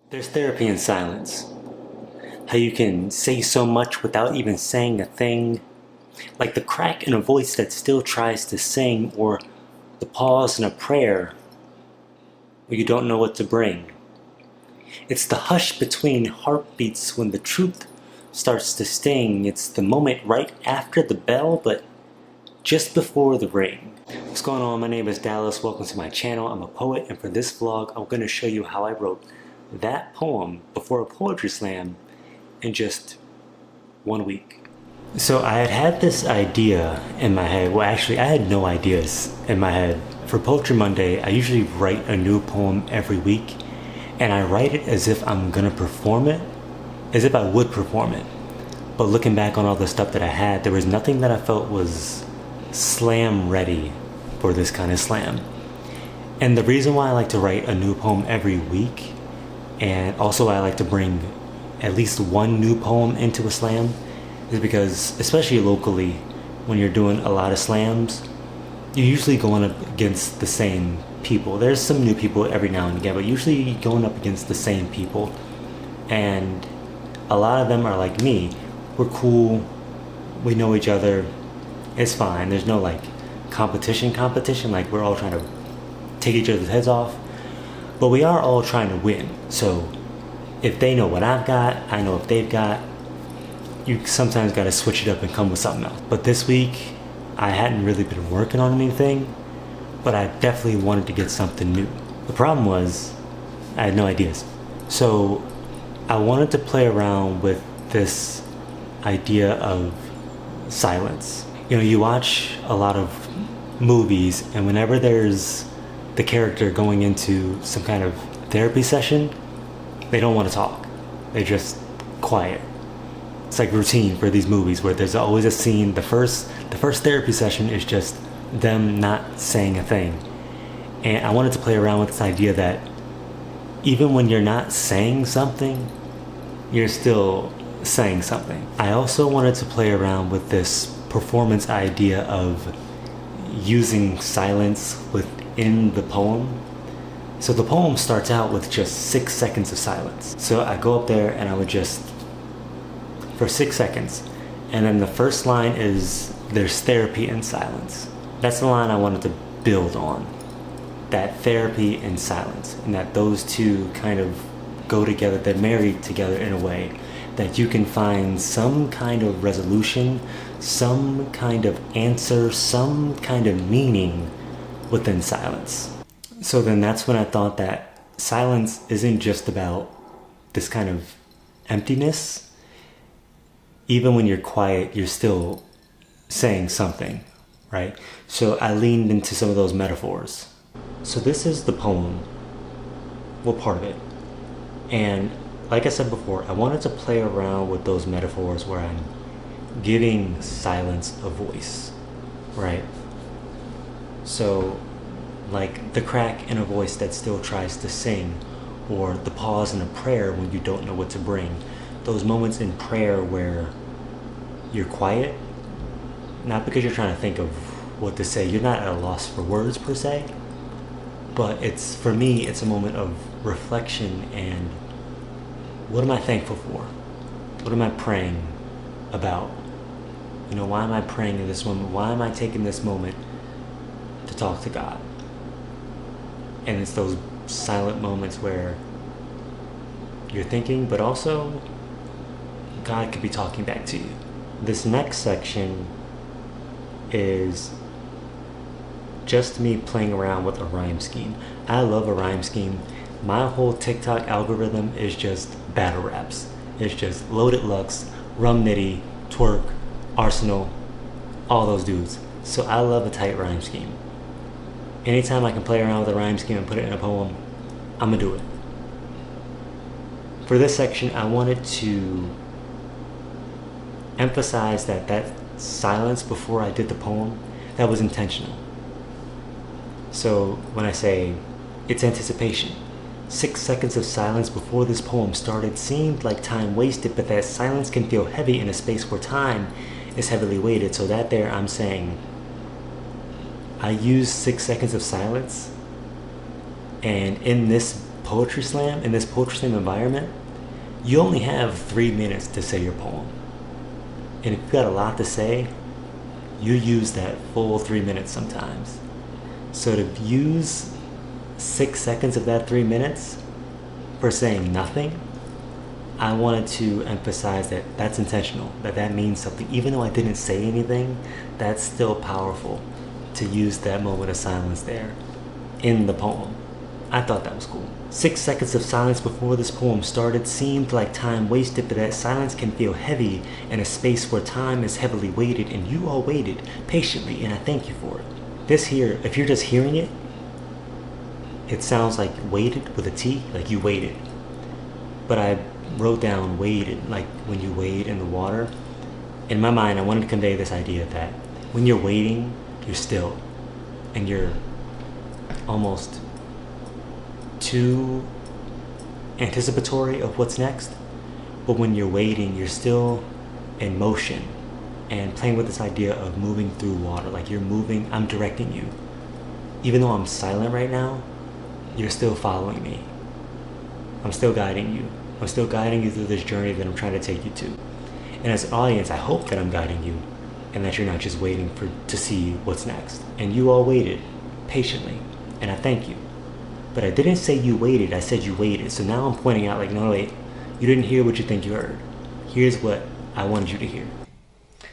There's therapy in silence. How you can say so much without even saying a thing. Like the crack in a voice that still tries to sing, or the pause in a prayer where you don't know what to bring. It's the hush between heartbeats when the truth starts to sting. It's the moment right after the bell, but just before the ring. What's going on? My name is Dallas. Welcome to my channel. I'm a poet, and for this vlog, I'm going to show you how I wrote that poem before a poetry slam in just 1 week. So I had this idea in my head. Well, actually, I had no ideas in my head. For Poetry Monday, I usually write a new poem every week, and I write it as if I'm gonna perform it, as if I would perform it. But looking back on all the stuff that I had, there was nothing that I felt was slam ready for this kind of slam. And the reason why I like to write a new poem every week, and also I like to bring at least one new poem into a slam, is because, especially locally, when you're doing a lot of slams, you're usually going up against the same people. There's some new people every now and again, but usually you're going up against the same people. And a lot of them are like me. We're cool, we know each other, it's fine. There's no like competition, like we're all trying to take each other's heads off. But we are all trying to win. So if they know what I've got, I know if they've got. You sometimes gotta switch it up and come with something else. But this week, I hadn't really been working on anything, but I definitely wanted to get something new. The problem was, I had no ideas. So I wanted to play around with this idea of silence. You know, you watch a lot of movies, and whenever there's the character going into some kind of therapy session, they don't want to talk. They're just quiet. It's like routine for these movies where there's always a scene. The first therapy session is just them not saying a thing. And I wanted to play around with this idea that even when you're not saying something, you're still saying something. I also wanted to play around with this performance idea of using silence within the poem. So the poem starts out with just 6 seconds of silence. So I go up there and I would just, for 6 seconds. And then the first line is, there's therapy in silence. That's the line I wanted to build on. That therapy in silence. And that those two kind of go together, they're married together in a way that you can find some kind of resolution, some kind of answer, some kind of meaning within silence. So then that's when I thought that silence isn't just about this kind of emptiness. Even when you're quiet, you're still saying something, right? So I leaned into some of those metaphors. So this is the poem, well, part of it. And like I said before, I wanted to play around with those metaphors where I'm giving silence a voice, right? So like the crack in a voice that still tries to sing, or the pause in a prayer when you don't know what to bring. Those moments in prayer where you're quiet, not because you're trying to think of what to say, you're not at a loss for words per se, but it's, for me, it's a moment of reflection and what am I thankful for? What am I praying about? You know, why am I praying in this moment? Why am I taking this moment to talk to God? And it's those silent moments where you're thinking, but also God could be talking back to you. This next section is just me playing around with a rhyme scheme. I love a rhyme scheme. My whole TikTok algorithm is just battle raps. It's just Loaded Lux, Rum Nitty, Twerk, Arsenal, all those dudes. So I love a tight rhyme scheme. Anytime I can play around with a rhyme scheme and put it in a poem, I'm gonna do it. For this section, I wanted to emphasize that silence before I did the poem, that was intentional. So when I say, it's anticipation. 6 seconds of silence before this poem started seemed like time wasted, but that silence can feel heavy in a space where time is heavily weighted. So that there, I'm saying, I used 6 seconds of silence, and in this poetry slam, in this poetry slam environment, you only have 3 minutes to say your poem. And if you've got a lot to say, you use that full 3 minutes sometimes. So to use 6 seconds of that 3 minutes for saying nothing, I wanted to emphasize that that's intentional, that means something. Even though I didn't say anything, that's still powerful to use that moment of silence there in the poem. I thought that was cool. 6 seconds of silence before this poem started seemed like time wasted, but that silence can feel heavy in a space where time is heavily weighted, and you all waited patiently, and I thank you for it. This here, if you're just hearing it, it sounds like waited with a T, like you waited. But I wrote down waited, like when you wade in the water. In my mind, I wanted to convey this idea that when you're waiting, you're still, and you're almost too anticipatory of what's next. But when you're waiting, you're still in motion and playing with this idea of moving through water, like you're moving, I'm directing you. Even though I'm silent right now, you're still following me. I'm still guiding you. I'm still guiding you through this journey that I'm trying to take you to. And as an audience, I hope that I'm guiding you and that you're not just waiting to see what's next. And you all waited patiently, and I thank you. But I didn't say you waited, I said you waited. So now I'm pointing out like, no, wait, you didn't hear what you think you heard. Here's what I wanted you to hear.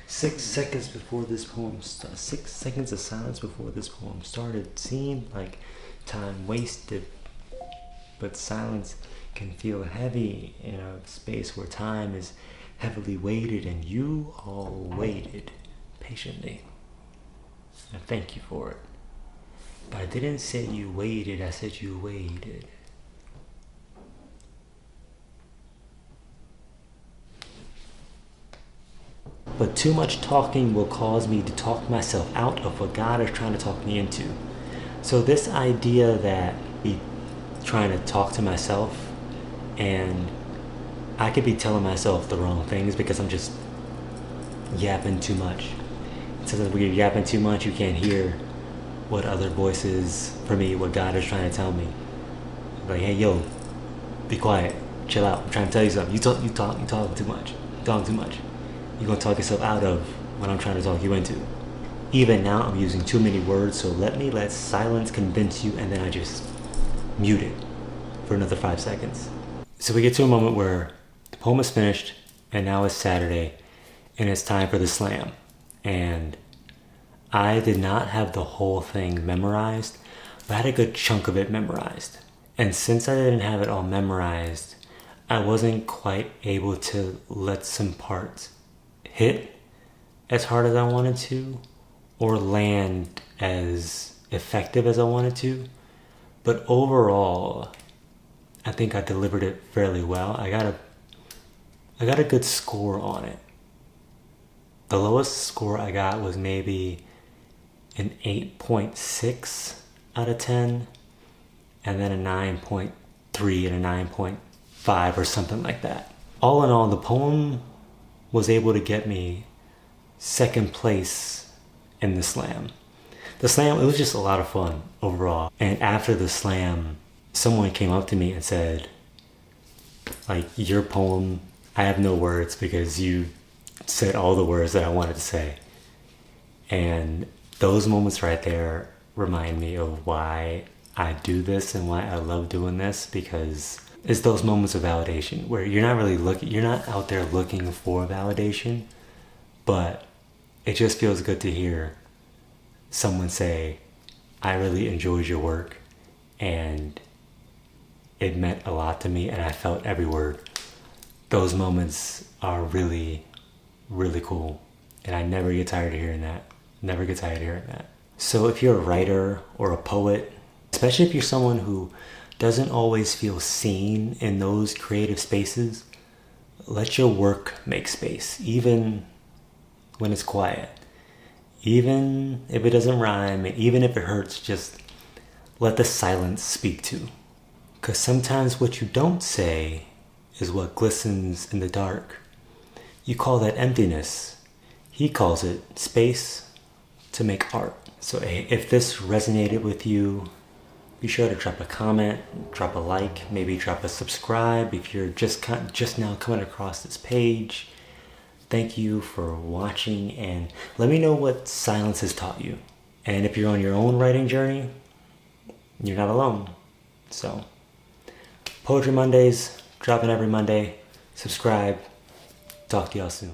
6 seconds before this poem started, 6 seconds of silence before this poem started seemed like time wasted, but silence can feel heavy in a space where time is heavily weighted, and you all waited patiently. I thank you for it. But I didn't say you waited, I said you waited. But too much talking will cause me to talk myself out of what God is trying to talk me into. So this idea that me trying to talk to myself, and I could be telling myself the wrong things because I'm just yapping too much. Sometimes when you're yapping too much, you can't hear what other voices, for me, what God is trying to tell me. Like, hey, yo, be quiet, chill out. I'm trying to tell you something. You talking too much. You're talking too much. You're gonna talk yourself out of what I'm trying to talk you into. Even now, I'm using too many words, so let silence convince you, and then I just mute it for another 5 seconds. So we get to a moment where the poem is finished, and now it's Saturday, and it's time for the slam. And I did not have the whole thing memorized, but I had a good chunk of it memorized. And since I didn't have it all memorized, I wasn't quite able to let some parts hit as hard as I wanted to, or land as effective as I wanted to. But overall, I think I delivered it fairly well. I got a good score on it. The lowest score I got was maybe an 8.6 out of 10, and then a 9.3 and a 9.5 or something like that. All in all, the poem was able to get me second place in the slam. The slam, it was just a lot of fun overall. And after the slam, someone came up to me and said, like, your poem, I have no words because you said all the words that I wanted to say. And those moments right there remind me of why I do this and why I love doing this, because it's those moments of validation where you're not out there looking for validation, but it just feels good to hear someone say, I really enjoyed your work and it meant a lot to me and I felt every word. Those moments are really, really cool. And I never get tired of hearing that. Never get tired of hearing that. So if you're a writer or a poet, especially if you're someone who doesn't always feel seen in those creative spaces, let your work make space, even when it's quiet. Even if it doesn't rhyme, even if it hurts, just let the silence speak to. Because sometimes what you don't say is what glistens in the dark. You call that emptiness. He calls it space to make art. So if this resonated with you, Be sure to drop a comment, drop a like, maybe drop a subscribe if you're just now coming across this page. Thank you for watching, and let me know what silence has taught you. And if you're on your own writing journey, you're not alone. So, Poetry Mondays, dropping every Monday. Subscribe. Talk to y'all soon.